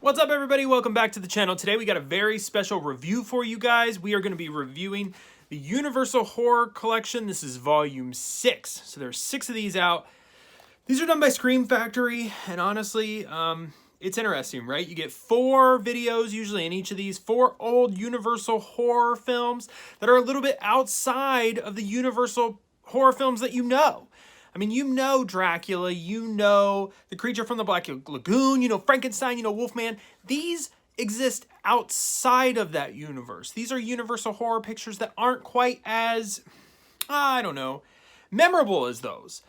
What's up, everybody? Welcome back to the channel. Today we got a very special review for you guys. We are going to be reviewing the Universal Horror Collection. This is volume 6. So there's 6 of these out. These are done by Scream Factory, and honestly, it's interesting, right? You get 4 videos usually in each of these, 4 old Universal horror films that are a little bit outside of the Universal horror films that you know. I mean, you know Dracula, you know The Creature from the Black Lagoon, you know Frankenstein, you know Wolfman. These exist outside of that universe. These are Universal horror pictures that aren't quite as, I don't know, memorable as those.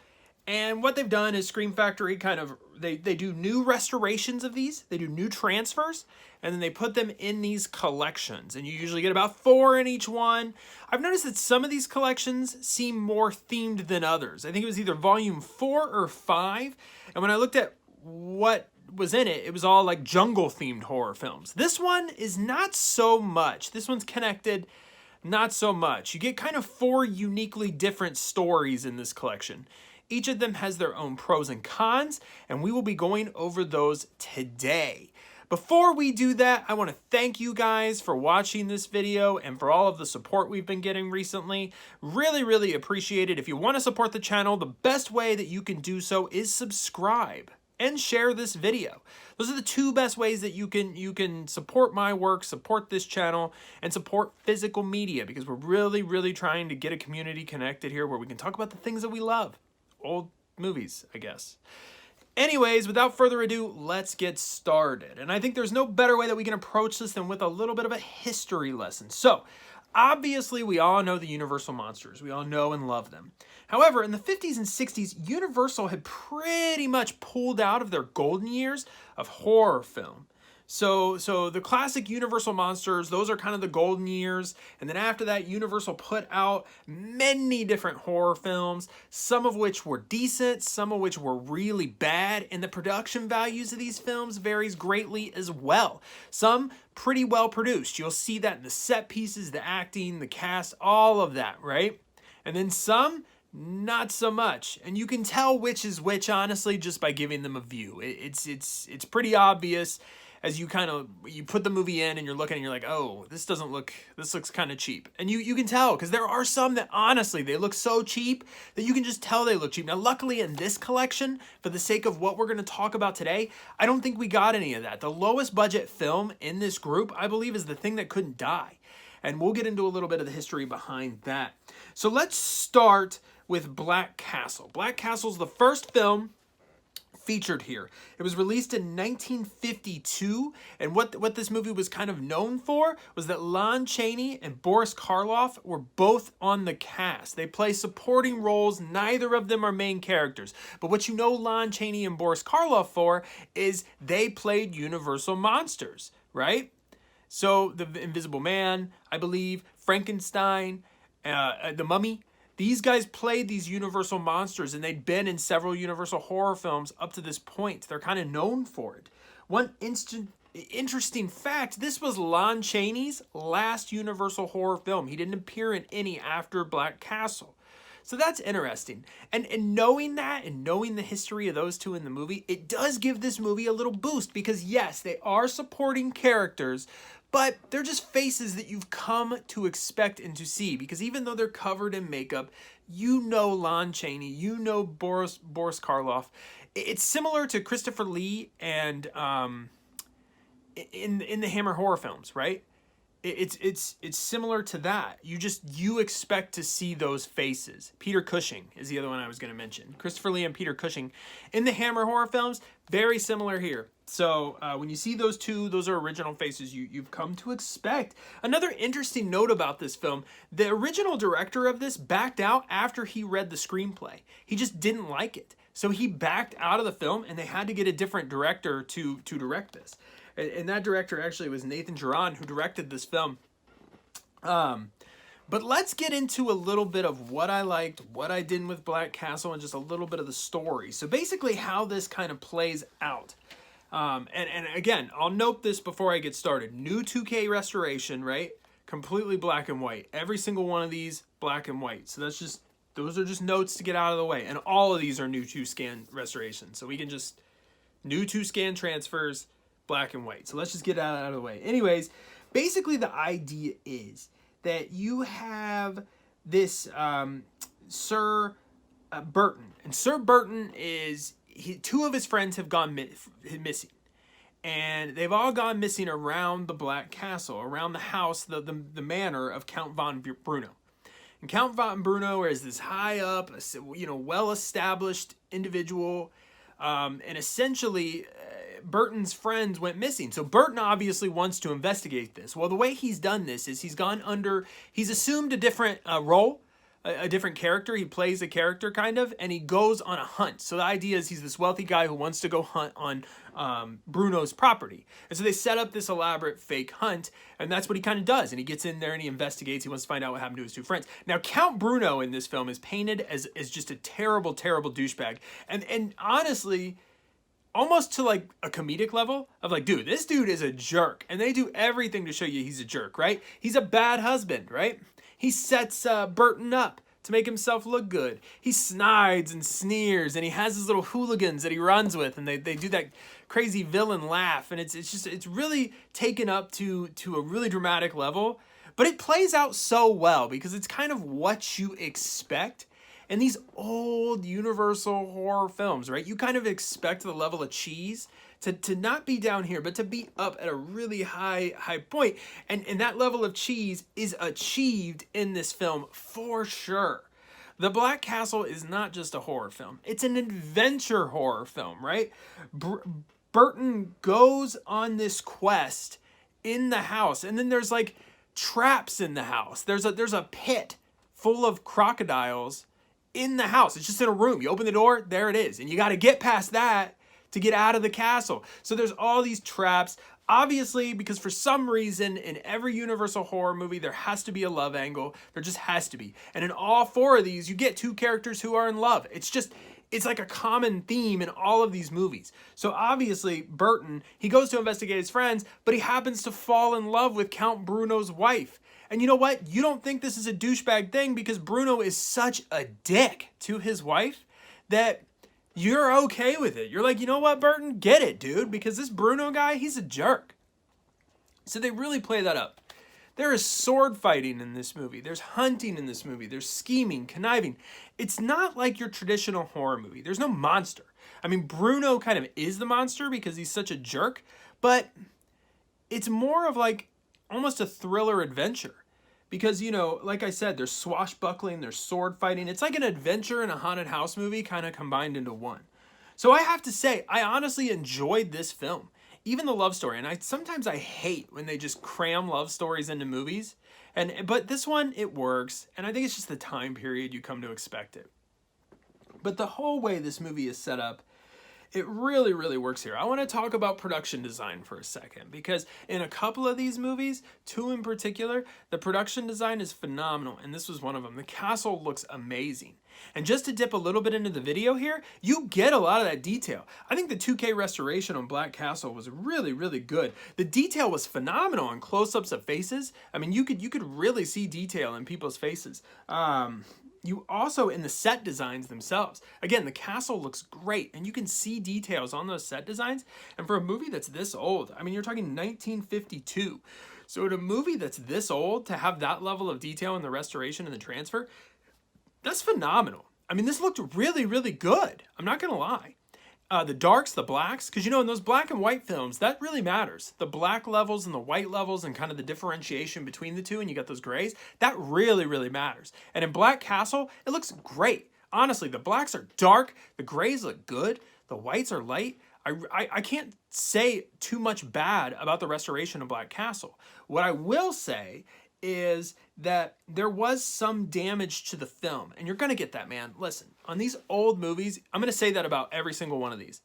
And what they've done is Scream Factory kind of, they do new restorations of these, they do new transfers, and then they put them in these collections. And you usually get about 4 in each one. I've noticed that some of these collections seem more themed than others. I think it was either volume 4 or 5. And when I looked at what was in it, it was all like jungle themed horror films. This one is not so much. This one's connected, not so much. You get kind of 4 uniquely different stories in this collection. Each of them has their own pros and cons, and we will be going over those today. Before we do that, I want to thank you guys for watching this video and for all of the support we've been getting recently. Really appreciate it. If you want to support the channel, the best way that you can do so is subscribe and share this video. Those are the 2 best ways that you can support my work, support this channel, and support physical media, because we're really trying to get a community connected here where we can talk about the things that we love. Old movies, I guess. Anyways, without further ado, let's get started. And I think there's no better way that we can approach this than with a little bit of a history lesson. So, obviously, we all know the Universal monsters. We all know and love them. However, in the 50s and 60s, Universal had pretty much pulled out of their golden years of horror film. So the classic Universal monsters, those are kind of the golden years. And then after that, Universal put out many different horror films, some of which were decent, some of which were really bad. And the production values of these films varies greatly as well. Some pretty well produced. You'll see that in the set pieces, the acting, the cast, all of that, right? And then some, not so much. And you can tell which is which, honestly, just by giving them a view. It's pretty obvious. As you put the movie in and you're looking and you're like, oh, this looks kind of cheap. And you can tell, because there are some that honestly, they look so cheap that you can just tell they look cheap. Now, luckily in this collection, for the sake of what we're going to talk about today, I don't think we got any of that. The lowest budget film in this group, I believe, is The Thing That Couldn't Die. And we'll get into a little bit of the history behind that. So let's start with Black Castle. Black Castle's the first film featured here. It was released in 1952, and what this movie was kind of known for was that Lon Chaney and Boris Karloff were both on the cast. They play supporting roles. Neither of them are main characters. But what you know Lon Chaney and Boris Karloff for is they played Universal monsters, right? So the Invisible Man, I believe, Frankenstein, the Mummy. These guys played these Universal monsters, and they'd been in several Universal horror films up to this point. They're kind of known for it. One interesting fact, this was Lon Chaney's last Universal horror film. He didn't appear in any after Black Castle. So that's interesting. And knowing that and knowing the history of those 2 in the movie, it does give this movie a little boost, because yes, they are supporting characters, but they're just faces that you've come to expect and to see, because even though they're covered in makeup, you know Lon Chaney, you know Boris Karloff. It's similar to Christopher Lee and in the Hammer horror films, right? It's similar to that. You expect to see those faces. Peter Cushing is the other one I was going to mention. Christopher Lee and Peter Cushing in the Hammer horror films, very similar here. So when you see those 2, those are original faces you've come to expect. Another interesting note about this film, the original director of this backed out after he read the screenplay. He just didn't like it. So he backed out of the film, and they had to get a different director to direct this. And that director actually was Nathan Geron, who directed this film. But let's get into a little bit of what I liked, what I didn't with Black Castle, and just a little bit of the story. So basically how this kind of plays out. And again, I'll note this before I get started. New 2K restoration, right? Completely black and white. Every single one of these, black and white. So those are just notes to get out of the way. And all of these are new 2 scan restorations. So we can just, new 2 scan transfers, black and white. So let's just get that out of the way. Anyways, basically the idea is that you have this Sir Burton. And Sir Burton is, two of his friends have gone missing. And they've all gone missing around the Black Castle, around the house, the manor of Count von Bruno. And Count von Bruno is this high up, well-established individual. And essentially, Burton's friends went missing. So Burton obviously wants to investigate this. Well, the way he's done this is he's assumed a different role, a different character. He plays a character kind of, and he goes on a hunt. So the idea is he's this wealthy guy who wants to go hunt on Bruno's property. And so they set up this elaborate fake hunt, and that's what he kind of does. And he gets in there and he investigates. He wants to find out what happened to his two friends. Now, Count Bruno in this film is painted as just a terrible, terrible douchebag. And honestly, almost to like a comedic level of like, dude, this dude is a jerk. And they do everything to show you he's a jerk, right? He's a bad husband, right? He sets Burton up to make himself look good. He snides and sneers, and he has his little hooligans that he runs with, and they do that crazy villain laugh, and it's really taken up to a really dramatic level. But it plays out so well because it's kind of what you expect in these old Universal horror films, right? You kind of expect the level of cheese to not be down here, but to be up at a really high point. And that level of cheese is achieved in this film for sure. The Black Castle is not just a horror film. It's an adventure horror film, right? Burton goes on this quest in the house, and then there's like traps in the house. There's a pit full of crocodiles in the house. It's just in a room. You open the door, there it is. And you got to get past that to get out of the castle. So there's all these traps. Obviously, because for some reason in every Universal horror movie, there has to be a love angle. There just has to be. And in all four of these, you get two characters who are in love. It's like a common theme in all of these movies. So obviously, Burton, he goes to investigate his friends, but he happens to fall in love with Count Bruno's wife. And you know what? You don't think this is a douchebag thing because Bruno is such a dick to his wife that you're okay with it. You're like, you know what, Burton? Get it, dude, because this Bruno guy, he's a jerk. So they really play that up. There is sword fighting in this movie. There's hunting in this movie. There's scheming, conniving. It's not like your traditional horror movie. There's no monster. I mean, Bruno kind of is the monster because he's such a jerk, but it's more of like almost a thriller adventure. Because, like I said, there's swashbuckling, there's sword fighting. It's like an adventure and a haunted house movie kind of combined into one. So I have to say, I honestly enjoyed this film. Even the love story. And sometimes I hate when they just cram love stories into movies. But this one, it works. And I think it's just the time period you come to expect it. But the whole way this movie is set up, it really, really works here. I want to talk about production design for a second because in a couple of these movies, two in particular, the production design is phenomenal, and this was one of them. The castle looks amazing. And just to dip a little bit into the video here, you get a lot of that detail. I think the 2K restoration on Black Castle was really, really good. The detail was phenomenal on close-ups of faces. I mean, you could really see detail in people's faces. You also, in the set designs themselves, again, the castle looks great, and you can see details on those set designs. And for a movie that's this old, I mean, you're talking 1952. So in a movie that's this old, to have that level of detail in the restoration and the transfer, that's phenomenal. I mean, this looked really, really good. I'm not going to lie. The darks, the blacks, because in those black and white films, that really matters. The black levels and the white levels and kind of the differentiation between the two, and you got those grays, that really, really matters. And in Black Castle, it looks great. Honestly, the blacks are dark, the grays look good, the whites are light. I can't say too much bad about the restoration of Black Castle. What I will say is that there was some damage to the film. And you're going to get that, man. Listen, on these old movies, I'm going to say that about every single one of these.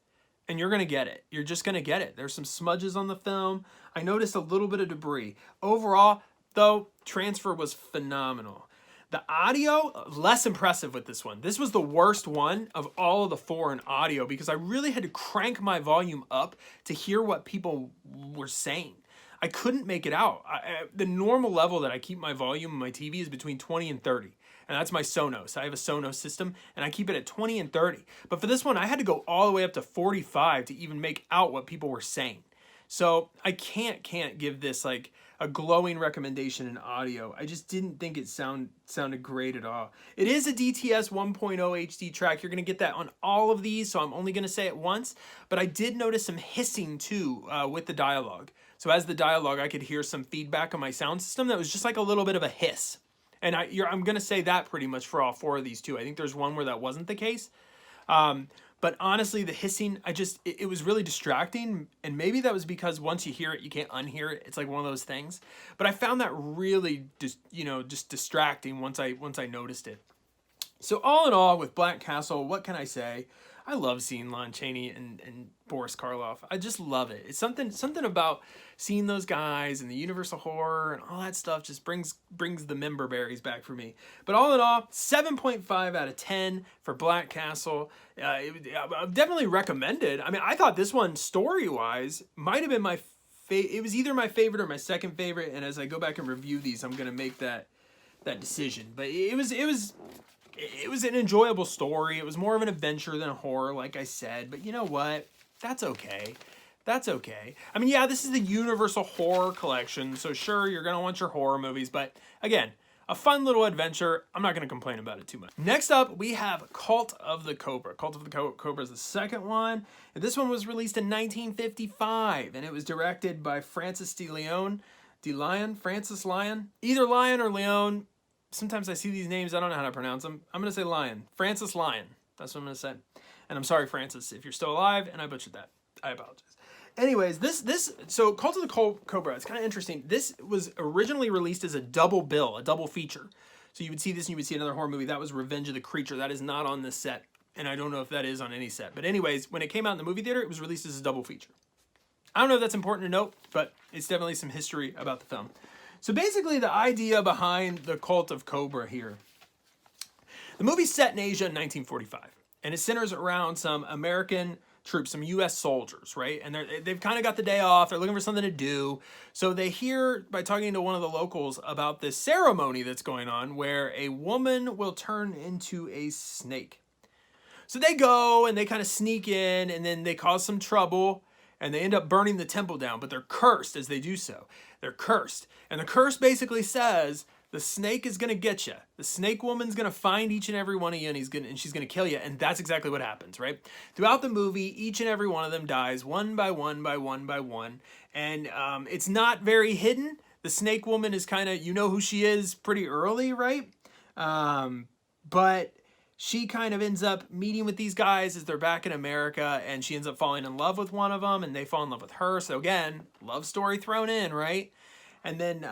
And you're going to get it. You're just going to get it. There's some smudges on the film. I noticed a little bit of debris. Overall, though, transfer was phenomenal. The audio, less impressive with this one. This was the worst one of all of the four in audio because I really had to crank my volume up to hear what people were saying. I couldn't make it out. The normal level that I keep my volume on my TV is between 20 and 30. And that's my Sonos. I have a Sonos system, and I keep it at 20 and 30. But for this one, I had to go all the way up to 45 to even make out what people were saying. So I can't give this like a glowing recommendation in audio. I just didn't think it sounded great at all. It is a DTS 1.0 HD track. You're going to get that on all of these, so I'm only going to say it once. But I did notice some hissing too with the dialogue. So as the dialogue, I could hear some feedback on my sound system that was just like a little bit of a hiss. And I'm going to say that pretty much for all four of these too. I think there's one where that wasn't the case. But honestly, the hissing, it was really distracting. And maybe that was because once you hear it, you can't unhear it. It's like one of those things. But I found that really just distracting once I noticed it. So all in all, with Black Castle, what can I say? I love seeing Lon Chaney and Boris Karloff. I just love it. It's something about seeing those guys and the Universal horror and all that stuff just brings the member berries back for me. But all in all, 7.5 out of 10 for Black Castle. I definitely recommend it. I mean, I thought this one, story-wise, might have been my favorite. It was either my favorite or my second favorite, and as I go back and review these, I'm going to make that decision. But it was an enjoyable story. It was more of an adventure than a horror, like I said. But you know what? That's okay. That's okay. I mean, yeah, this is the Universal Horror Collection, so sure, you're going to want your horror movies. But again, a fun little adventure. I'm not going to complain about it too much. Next up, we have Cult of the Cobra. Cult of the Cobra is the second one. And this one was released in 1955, and it was directed by Francis de Leon. Francis Lyon? Either Lyon or Leon. Sometimes I see these names, I don't know how to pronounce them. I'm going to say Lyon. Francis Lyon. That's what I'm going to say. And I'm sorry, Francis, if you're still alive and I butchered that. I apologize. Anyways, so Cult of the Cobra, it's kind of interesting. This was originally released as a double bill, a double feature. So you would see this and you would see another horror movie. That was Revenge of the Creature. That is not on this set. And I don't know if that is on any set. But anyways, when it came out in the movie theater, it was released as a double feature. I don't know if that's important to note, but it's definitely some history about the film. So basically the idea behind the Cult of Cobra here. The movie's set in Asia in 1945. And it centers around some American troops, some U.S. soldiers, right? And they've kind of got the day off. They're looking for something to do. So they hear, by talking to one of the locals, about this ceremony that's going on where a woman will turn into a snake. So they go and they kind of sneak in and then they cause some trouble and they end up burning the temple down, but they're cursed as they do so. They're cursed. And the curse basically says the snake is going to get you. The snake woman's going to find each and every one of you and she's going to kill you. And that's exactly what happens, right? Throughout the movie, each and every one of them dies one by one by one by one. And it's not very hidden. The snake woman is kind of, you know who she is pretty early, right? But she kind of ends up meeting with these guys as they're back in America, and she ends up falling in love with one of them, and they fall in love with her. So again, love story thrown in, right? And then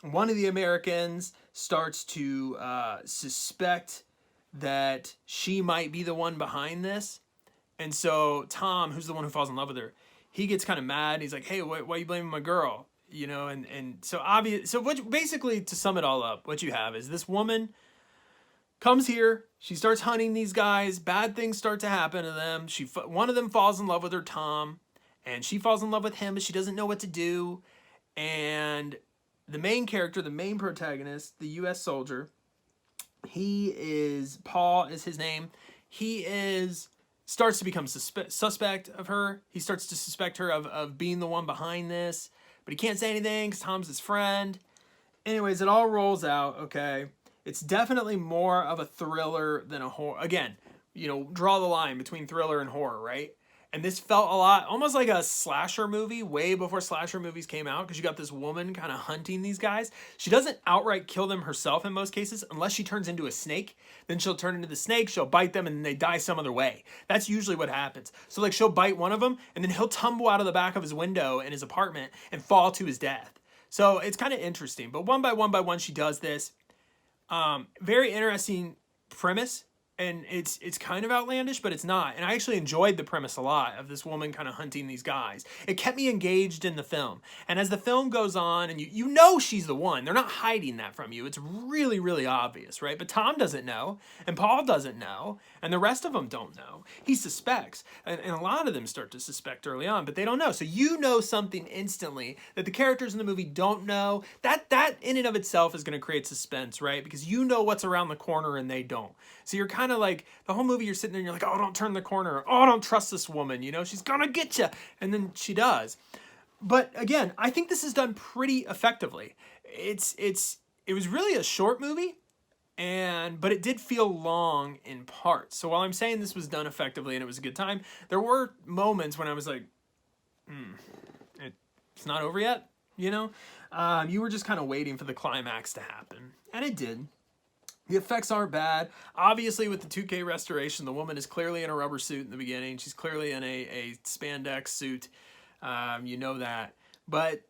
one of the Americans starts to suspect that she might be the one behind this. And so Tom, who's the one who falls in love with her, he gets kind of mad. He's like, hey, why are you blaming my girl? You know, and so obvious. So basically, to sum it all up, what you have is this woman comes here, she starts hunting these guys, bad things start to happen to them. One of them falls in love with her, Tom, and she falls in love with him, but she doesn't know what to do. And the main character, the main protagonist, the U.S. soldier, Paul is his name. Starts to become suspect of her. He starts to suspect her of being the one behind this, but he can't say anything because Tom's his friend. Anyways, it all rolls out, okay? It's definitely more of a thriller than a horror. Again, you know, draw the line between thriller and horror, right? And this felt a lot, almost like a slasher movie, way before slasher movies came out, because you got this woman kind of hunting these guys. She doesn't outright kill them herself in most cases, unless she turns into a snake. Then she'll turn into the snake, she'll bite them, and then they die some other way. That's usually what happens. So like she'll bite one of them, and then he'll tumble out of the back of his window in his apartment and fall to his death. So it's kind of interesting. But one by one, she does this. Very interesting premise, and it's kind of outlandish, but it's not. And I actually enjoyed the premise a lot of this woman kind of hunting these guys. It kept me engaged in the film. And as the film goes on, and you know she's the one, they're not hiding that from you. It's really, really obvious, right? But Tom doesn't know, and Paul doesn't know, and the rest of them don't know. He suspects, and a lot of them start to suspect early on, but they don't know. So you know something instantly that the characters in the movie don't know. That in and of itself is going to create suspense, right? Because you know what's around the corner and they don't. So you're kind of like, the whole movie you're sitting there and you're like, oh, don't turn the corner. Oh, don't trust this woman. You know, she's going to get you. And then she does. But again, I think this is done pretty effectively. It was really a short movie, but it did feel long in parts. So while I'm saying this was done effectively and it was a good time, there were moments when I was like, it's not over yet, you know? You were just kind of waiting for the climax to happen. And it did. The effects aren't bad. Obviously, with the 2K restoration, the woman is clearly in a rubber suit in the beginning. She's clearly in a spandex suit. You know that. But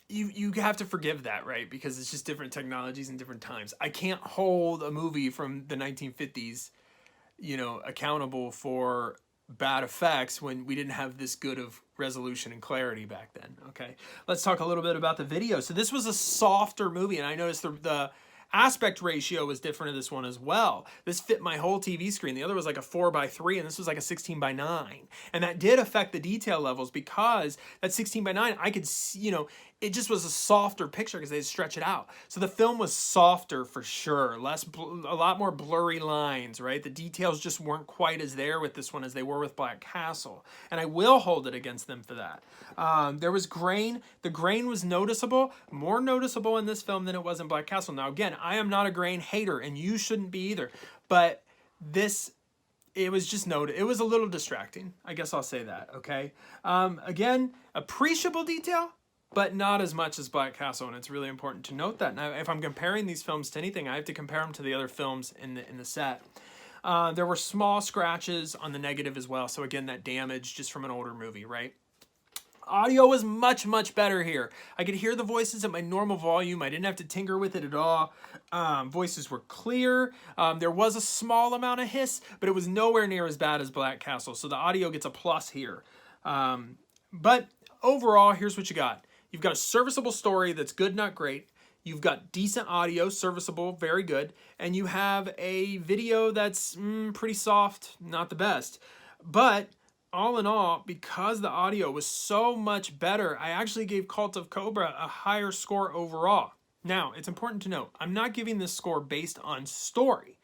you have to forgive that, right? Because it's just different technologies and different times. I can't hold a movie from the 1950s, you know, accountable for bad effects when we didn't have this good of resolution and clarity back then. Okay, let's talk a little bit about the video. So this was a softer movie, and I noticed the aspect ratio was different in this one as well. This fit my whole TV screen. The other was like a 4:3, and this was like a 16:9. And that did affect the detail levels because that 16:9, I could see, you know, it just was a softer picture because they stretch it out. So the film was softer for sure, a lot more blurry lines, right? The details just weren't quite as there with this one as they were with Black Castle. And I will hold it against them for that. There was grain. The grain was noticeable, more noticeable in this film than it was in Black Castle. Now, again, I am not a grain hater, and you shouldn't be either. But this, it was just noted. It was a little distracting. I guess I'll say that, okay? Again, appreciable detail, but not as much as Black Castle, and it's really important to note that. Now, if I'm comparing these films to anything, I have to compare them to the other films in the set. There were small scratches on the negative as well, so again, that damage just from an older movie, right? Audio was much, much better here. I could hear the voices at my normal volume. I didn't have to tinker with it at all. Voices were clear. There was a small amount of hiss, but it was nowhere near as bad as Black Castle, so the audio gets a plus here. But overall, here's what you got. You've got a serviceable story that's good, not great. You've got decent audio, serviceable, very good. And you have a video that's pretty soft, not the best. But all in all, because the audio was so much better, I actually gave Cult of Cobra a higher score overall. Now, it's important to note, I'm not giving this score based on story.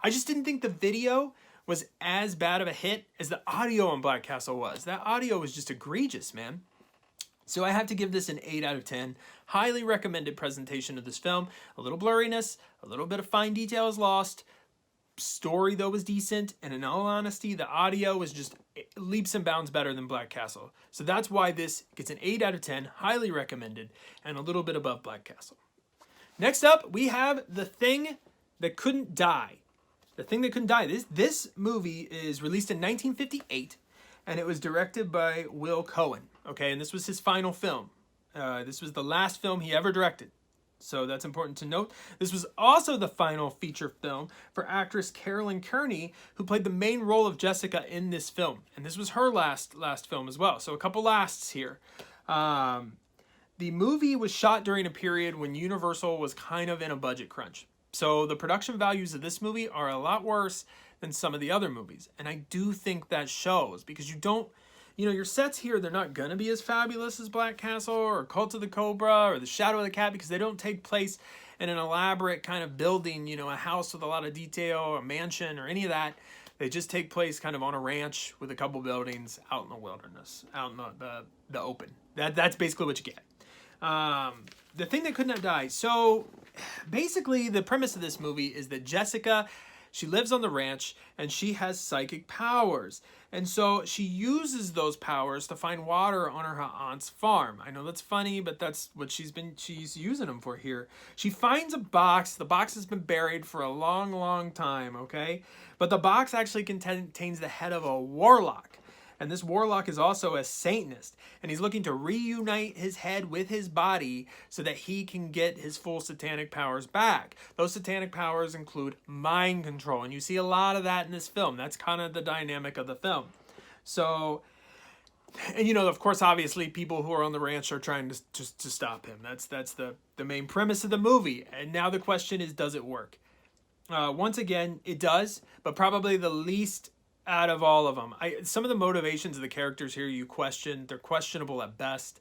I just didn't think the video was as bad of a hit as the audio on Black Castle was. That audio was just egregious, man. So I have to give this an 8 out of 10. Highly recommended presentation of this film. A little blurriness, a little bit of fine detail is lost. Story, though, was decent. And in all honesty, the audio was just leaps and bounds better than Black Castle. So that's why this gets an 8 out of 10. Highly recommended. And a little bit above Black Castle. Next up, we have The Thing That Couldn't Die. The Thing That Couldn't Die. This movie is released in 1958. And it was directed by Will Cohen. Okay, and this was his final film. This was the last film he ever directed. So that's important to note. This was also the final feature film for actress Carolyn Kearney, who played the main role of Jessica in this film. And this was her last film as well. So a couple lasts here. The movie was shot during a period when Universal was kind of in a budget crunch. So the production values of this movie are a lot worse than some of the other movies. And I do think that shows because your sets here, they're not going to be as fabulous as Black Castle or Cult of the Cobra or The Shadow of the Cat because they don't take place in an elaborate kind of building, a house with a lot of detail, a mansion or any of that. They just take place kind of on a ranch with a couple buildings out in the wilderness, out in the open. That's basically what you get. The Thing That Could Not Die. So basically the premise of this movie is that Jessica, she lives on the ranch and she has psychic powers. And so she uses those powers to find water on her aunt's farm. I know that's funny, but that's what she's using them for here. She finds a box. The box has been buried for a long, long time, okay? But the box actually contains the head of a warlock. And this warlock is also a Satanist. And he's looking to reunite his head with his body so that he can get his full satanic powers back. Those satanic powers include mind control. And you see a lot of that in this film. That's kind of the dynamic of the film. So, and of course, obviously, people who are on the ranch are trying to stop him. That's the main premise of the movie. And now the question is, does it work? Once again, it does. But probably the least out of all of them. Some of the motivations of the characters here you question. They're questionable at best.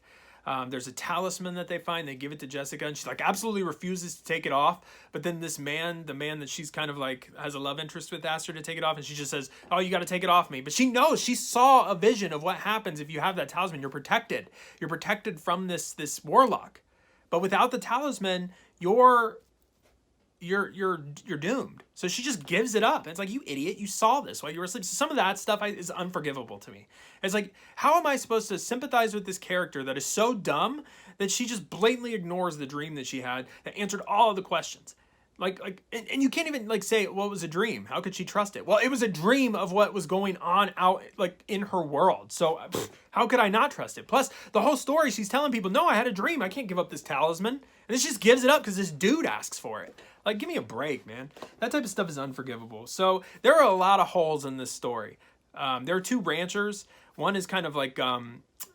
There's a talisman that they find. They give it to Jessica, and she's like absolutely refuses to take it off. But then this man, the man that she's kind of like has a love interest with, asks her to take it off, and she just says, "Oh, you got to take it off me." But she knows, she saw a vision of what happens if you have that talisman. You're protected. You're protected from this warlock. But without the talisman, you're doomed. So she just gives it up. And it's like, you idiot, you saw this while you were asleep. So some of that stuff is unforgivable to me. It's like, how am I supposed to sympathize with this character that is so dumb that she just blatantly ignores the dream that she had that answered all of the questions? And you can't even like say, well, it was a dream. How could she trust it? Well, it was a dream of what was going on out like in her world. So how could I not trust it? Plus the whole story, she's telling people, no, I had a dream. I can't give up this talisman. And then she just gives it up because this dude asks for it. Like, give me a break, man. That type of stuff is unforgivable. So there are a lot of holes in this story. There are two ranchers. One is kind of like,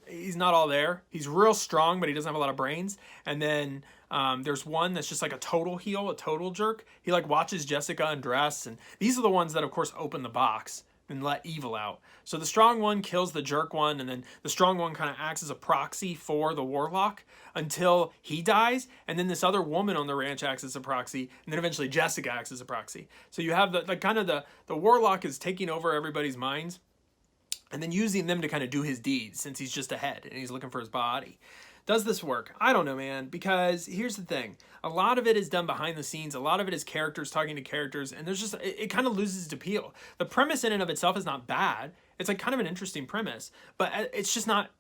he's not all there. He's real strong, but he doesn't have a lot of brains. And then there's one that's just like a total heel, a total jerk. He like watches Jessica undress. And these are the ones that, of course, open the box and let evil out. So the strong one kills the jerk one, and then the strong one kind of acts as a proxy for the warlock until he dies, and then this other woman on the ranch acts as a proxy, and then eventually Jessica acts as a proxy. So you have the warlock is taking over everybody's minds, and then using them to kind of do his deeds, since he's just ahead and he's looking for his body. Does this work? I don't know, man, because here's the thing. A lot of it is done behind the scenes. A lot of it is characters talking to characters, and there's just, it kind of loses its appeal. The premise in and of itself is not bad. It's like kind of an interesting premise, but it's just not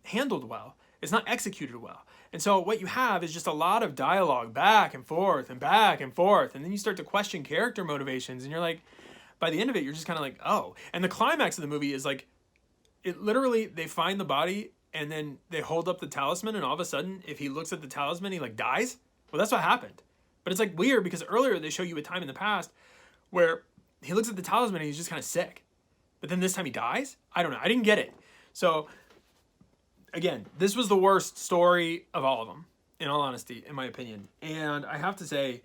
handled well. It's not executed well. And so what you have is just a lot of dialogue back and forth and back and forth, and then you start to question character motivations, and you're like, by the end of it, you're just kind of like, oh. And the climax of the movie is like, it literally, they find the body, and then they hold up the talisman, and all of a sudden, if he looks at the talisman, he like dies. Well, that's what happened. But it's like weird because earlier they show you a time in the past where he looks at the talisman and he's just kind of sick. But then this time he dies? I don't know. I didn't get it. So again, this was the worst story of all of them, in all honesty, in my opinion. And I have to say,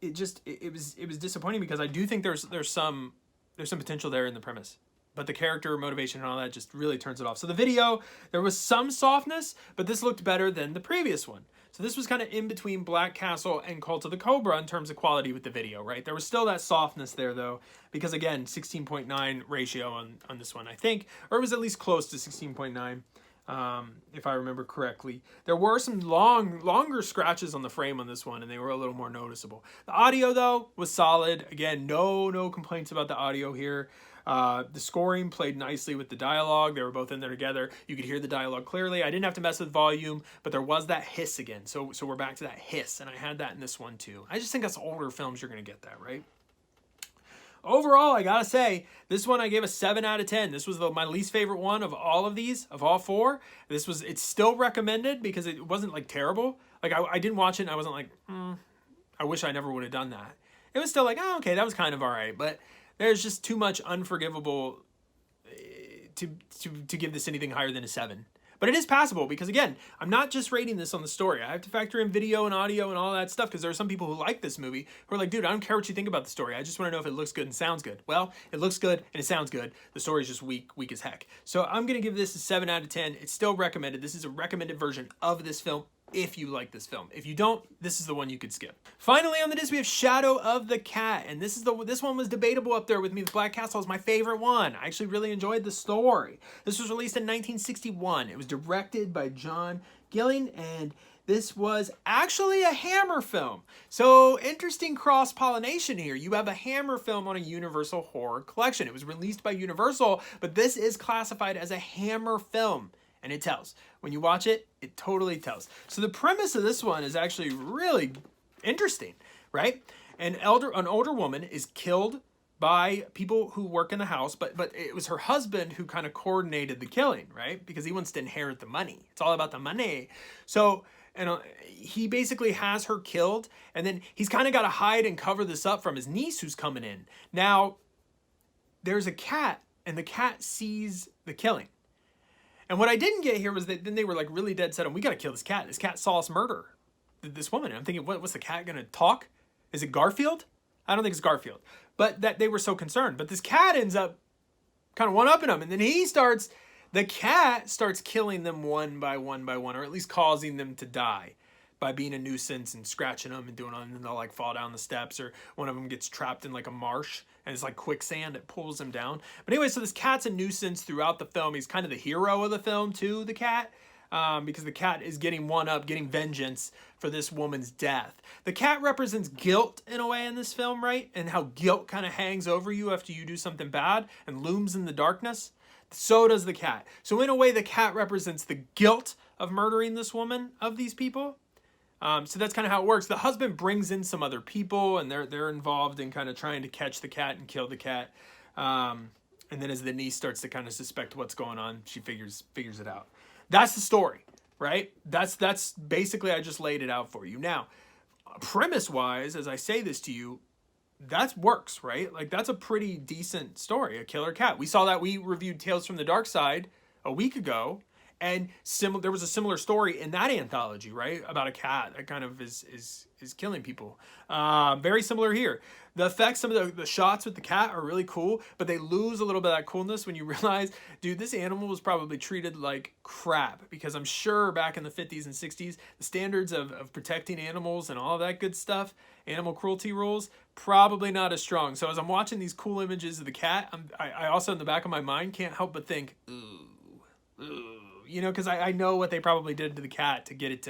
it was disappointing because I do think there's some potential there in the premise. But the character motivation and all that just really turns it off. So the video, there was some softness, but this looked better than the previous one. So this was kind of in between Black Castle and Cult of the Cobra in terms of quality with the video, right? There was still that softness there, though, because, again, 16.9 ratio on this one, I think. Or it was at least close to 16.9, if I remember correctly. There were some longer scratches on the frame on this one, and they were a little more noticeable. The audio, though, was solid. Again, no complaints about the audio here. The scoring played nicely with the dialogue. They were both in there together. You could hear the dialogue clearly. I didn't have to mess with volume, but there was that hiss again. So we're back to that hiss, and I had that in this one too. I just think that's older films, you're going to get that, right? Overall, I gotta say, this one I gave a 7 out of 10. This was my least favorite one of all of these, of all four. It's still recommended because it wasn't like terrible. Like I didn't watch it and I wasn't like, I wish I never would have done that. It was still like, oh, okay, that was kind of all right, but there's just too much unforgivable to give this anything higher than a 7. But it is passable because, again, I'm not just rating this on the story. I have to factor in video and audio and all that stuff because there are some people who like this movie who are like, dude, I don't care what you think about the story. I just want to know if it looks good and sounds good. Well, it looks good and it sounds good. The story is just weak as heck. So I'm going to give this a 7 out of 10. It's still recommended. This is a recommended version of this film if you like this film. If you don't, this is the one you could skip. Finally on the disc, we have Shadow of the Cat. And this one was debatable up there with me. The Black Castle is my favorite one. I actually really enjoyed the story. This was released in 1961. It was directed by John Gilling, and this was actually a Hammer film. So interesting cross-pollination here. You have a Hammer film on a Universal horror collection. It was released by Universal, but this is classified as a Hammer film. And it tells. When you watch it, it totally tells. So the premise of this one is actually really interesting, right? An older woman is killed by people who work in the house, but it was her husband who kind of coordinated the killing, right? Because he wants to inherit the money. It's all about the money. So he basically has her killed, and then he's kind of got to hide and cover this up from his niece who's coming in. Now, there's a cat, and the cat sees the killing. And what I didn't get here was that then they were like really dead set on, we got to kill this cat. This cat saw us murder this woman. And I'm thinking, what's the cat going to talk? Is it Garfield? I don't think it's Garfield. But that they were so concerned. But this cat ends up kind of one-upping him. And then he starts The cat starts killing them one by one by one, or at least causing them to die by being a nuisance and scratching them and doing them, and they'll like fall down the steps, or one of them gets trapped in like a marsh and it's like quicksand, it pulls him down. But anyway, so this cat's a nuisance throughout the film. He's kind of the hero of the film too, the cat. Because the cat is getting one up, getting vengeance for this woman's death. The cat represents guilt in a way in this film, right? And how guilt kind of hangs over you after you do something bad and looms in the darkness. So does the cat. So in a way, the cat represents the guilt of murdering this woman, of these people. So that's kind of how it works. The husband brings in some other people, and they're involved in kind of trying to catch the cat and kill the cat. And then as the niece starts to kind of suspect what's going on, she figures it out. That's the story, right? That's basically, I just laid it out for you. Now, premise-wise, as I say this to you, that works, right? Like, that's a pretty decent story, a killer cat. We saw that. We reviewed Tales from the Dark Side a week ago, and there was a similar story in that anthology, right? About a cat that kind of is killing people. Very similar here. The effects, some of the shots with the cat are really cool, but they lose a little bit of that coolness when you realize, dude, this animal was probably treated like crap, because I'm sure back in the 50s and 60s, the standards of protecting animals and all that good stuff, animal cruelty rules, probably not as strong. So as I'm watching these cool images of the cat, I also in the back of my mind can't help but think, ooh, you know, because I know what they probably did to the cat to get it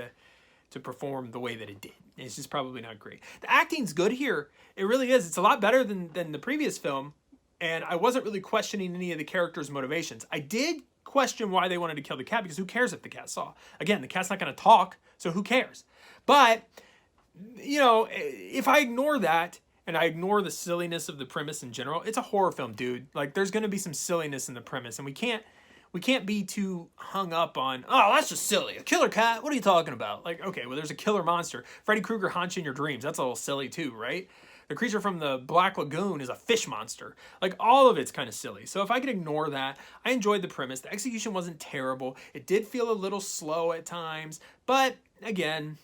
to perform the way that it did. It's just probably not great. The acting's good here. It really is. It's a lot better than the previous film, and I wasn't really questioning any of the characters' motivations. I did question why they wanted to kill the cat, because who cares if the cat saw? Again, the cat's not going to talk, so who cares? But, you know, if I ignore that, and I ignore the silliness of the premise in general, it's a horror film, dude. Like, there's going to be some silliness in the premise, and we can't be too hung up on, oh, that's just silly. A killer cat? What are you talking about? Like, okay, well, there's a killer monster. Freddy Krueger haunts you in your dreams. That's a little silly too, right? The creature from the Black Lagoon is a fish monster. Like, all of it's kind of silly. So if I could ignore that, I enjoyed the premise. The execution wasn't terrible. It did feel a little slow at times, but again,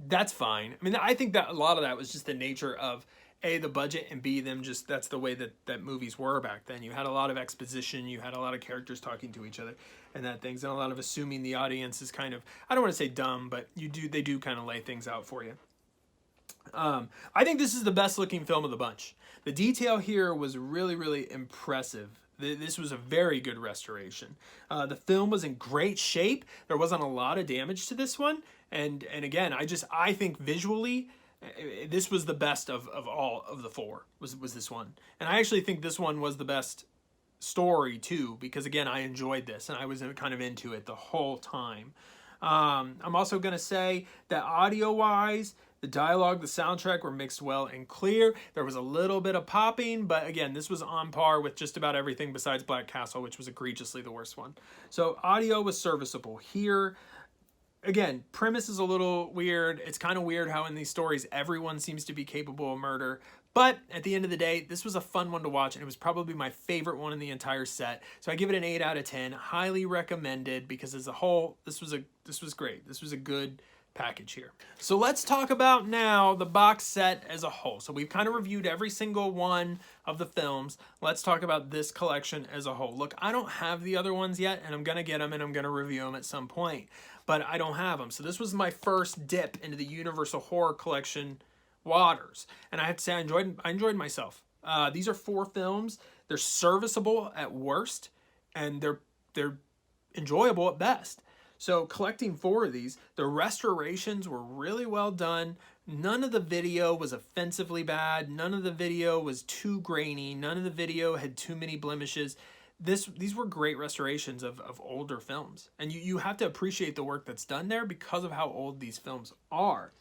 that's fine. I mean, I think that a lot of that was just the nature of A, the budget, and B, that's the way that movies were back then. You had a lot of exposition, you had a lot of characters talking to each other and and a lot of assuming the audience is kind of, I don't want to say dumb, but they do kind of lay things out for you. I think this is the best looking film of the bunch. The detail here was really, really impressive. This was a very good restoration. The film was in great shape. There wasn't a lot of damage to this one. And again, I think visually, this was the best of all of the four, was this one. And I actually think this one was the best story too, because again, I enjoyed this and I was kind of into it the whole time. I'm also going to say that audio-wise, the dialogue, the soundtrack were mixed well and clear. There was a little bit of popping, but again, this was on par with just about everything besides Black Castle, which was egregiously the worst one. So audio was serviceable here. Again, premise is a little weird. It's kind of weird how in these stories, everyone seems to be capable of murder. But at the end of the day, this was a fun one to watch, and it was probably my favorite one in the entire set. So I give it an 8 out of 10. Highly recommended, because as a whole, this was great. This was a good package here. So let's talk about now the box set as a whole. So we've kind of reviewed every single one of the films. Let's talk about this collection as a whole. Look, I don't have the other ones yet, and I'm going to get them and I'm going to review them at some point, but I don't have them. So this was my first dip into the Universal Horror Collection waters, and I have to say I enjoyed myself. These are 4 films. They're serviceable at worst, and they're enjoyable at best. So collecting 4 of these, the restorations were really well done. None of the video was offensively bad. None of the video was too grainy. None of the video had too many blemishes. These were great restorations of older films, and you have to appreciate the work that's done there because of how old these films are.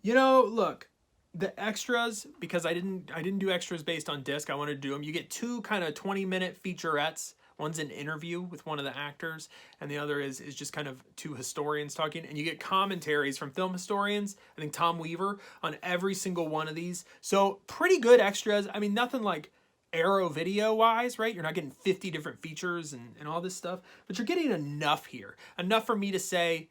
You know, look, the extras, because I didn't do extras based on disc. I wanted to do them. You get 2 kind of 20-minute featurettes. One's an interview with one of the actors, and the other is just kind of 2 historians talking. And you get commentaries from film historians, I think Tom Weaver, on every single one of these. So pretty good extras. I mean, nothing like Arrow video-wise, right? You're not getting 50 different features and all this stuff, but you're getting enough here. Enough for me to say,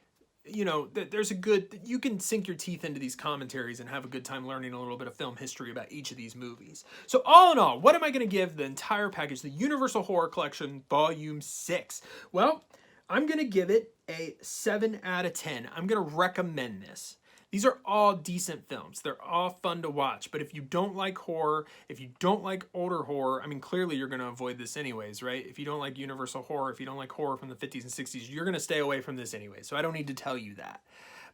you know, there's a good, you can sink your teeth into these commentaries and have a good time learning a little bit of film history about each of these movies. So all in all, what am I going to give the entire package, the Universal Horror Collection Volume 6? Well, I'm going to give it a 7 out of 10. I'm going to recommend this. These are all decent films. They're all fun to watch. But if you don't like horror, if you don't like older horror, I mean, clearly you're going to avoid this anyways, right? If you don't like Universal horror, if you don't like horror from the 50s and 60s, you're going to stay away from this anyway. So I don't need to tell you that.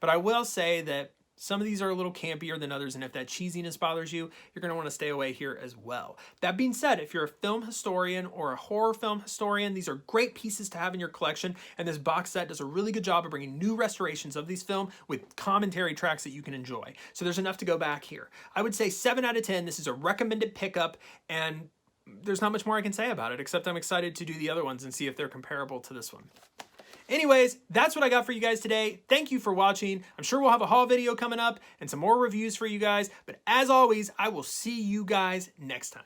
But I will say that some of these are a little campier than others, and if that cheesiness bothers you, you're going to want to stay away here as well. That being said, if you're a film historian or a horror film historian, these are great pieces to have in your collection, and this box set does a really good job of bringing new restorations of these films with commentary tracks that you can enjoy. So there's enough to go back here. I would say 7 out of 10. This is a recommended pickup, and there's not much more I can say about it, except I'm excited to do the other ones and see if they're comparable to this one. Anyways, that's what I got for you guys today. Thank you for watching. I'm sure we'll have a haul video coming up and some more reviews for you guys. But as always, I will see you guys next time.